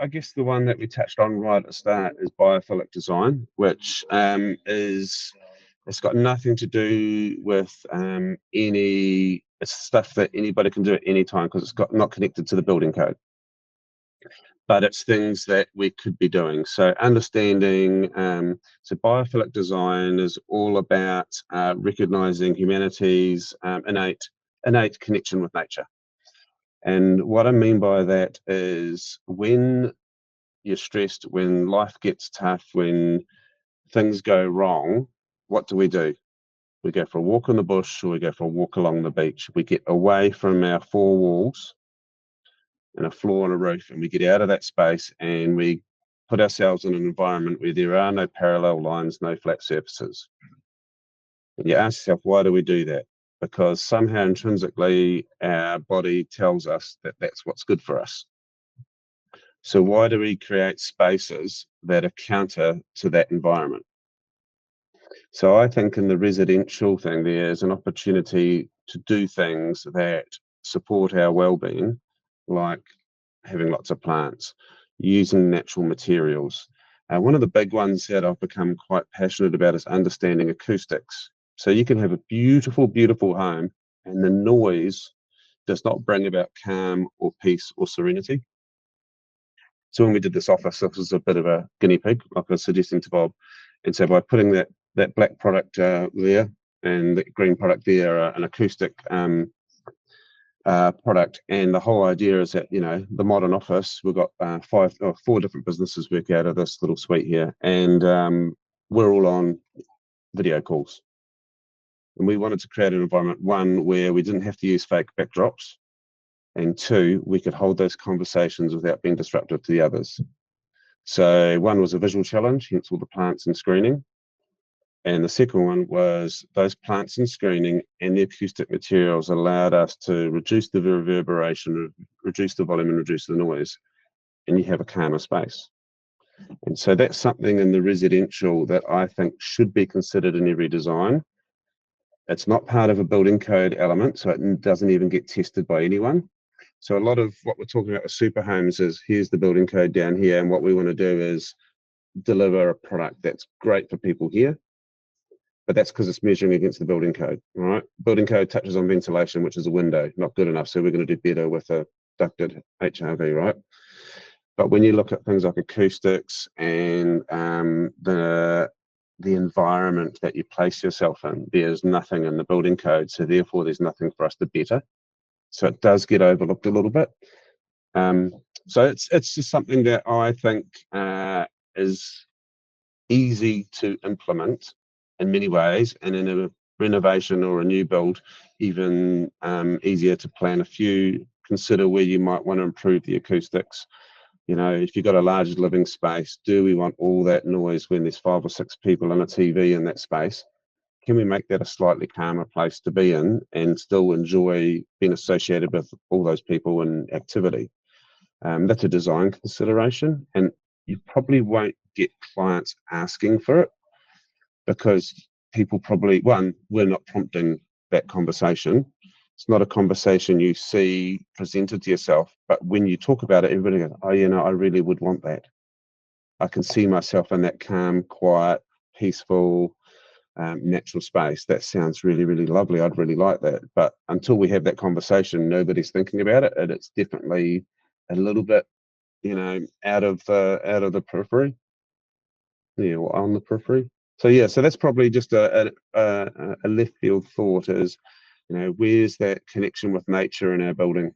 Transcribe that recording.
I guess the one that we touched on right at the start is biophilic design, which it's got nothing to do with it's stuff that anybody can do at any time because it's not connected to the building code. But it's things that we could be doing. So understanding, so biophilic design is all about recognizing humanity's innate connection with nature. And what I mean by that is when you're stressed, when life gets tough, when things go wrong, what do? We go for a walk in the bush or we go for a walk along the beach. We get away from our four walls and a floor and a roof, and we get out of that space and we put ourselves in an environment where there are no parallel lines, no flat surfaces. And you ask yourself, why do we do that? Because somehow intrinsically our body tells us that that's what's good for us. So why do we create spaces that are counter to that environment? So I think in the residential thing, there's an opportunity to do things that support our well-being, like having lots of plants, using natural materials. One of the big ones that I've become quite passionate about is understanding acoustics. So you can have a beautiful, beautiful home and the noise does not bring about calm or peace or serenity. So when we did this office, this was a bit of a guinea pig, like I was suggesting to Bob. And so by putting that black product there and the green product there, an acoustic product, and the whole idea is that, you know, the modern office, we've got 4 different businesses work out of this little suite here, and we're all on video calls. And we wanted to create an environment, one, where we didn't have to use fake backdrops, and 2, we could hold those conversations without being disruptive to the others. So one was a visual challenge, hence all the plants and screening. And the second one was those plants and screening and the acoustic materials allowed us to reduce the reverberation, reduce the volume and reduce the noise, and you have a calmer space. And so that's something in the residential that I think should be considered in every design. It's not part of a building code element, so it doesn't even get tested by anyone. So a lot of what we're talking about with super homes is here's the building code down here, and what we want to do is deliver a product that's great for people here. But that's because it's measuring against the building code, all right? Building code touches on ventilation, which is a window, not good enough. So we're going to do better with a ducted HRV, right? But when you look at things like acoustics and the environment that you place yourself in, there's nothing in the building code. So therefore, there's nothing for us to better. So it does get overlooked a little bit. So it's just something that I think is easy to implement in many ways, and in a renovation or a new build, even easier to plan. If you consider where you might want to improve the acoustics, you know, if you've got a large living space, do we want all that noise when there's 5 or 6 people and a TV in that space? Can we make that a slightly calmer place to be in and still enjoy being associated with all those people and activity? That's a design consideration, and you probably won't get clients asking for it because people probably, one, we're not prompting that conversation. It's not a conversation you see presented to yourself, but when you talk about it, everybody goes, oh, you know, I really would want that. I can see myself in that calm, quiet, peaceful, natural space. That sounds really, really lovely. I'd really like that. But until we have that conversation, nobody's thinking about it, and it's definitely a little bit, you know, out of the periphery. Yeah, or on the periphery. So yeah, so that's probably just a left field thought is, you know, where's that connection with nature in our building?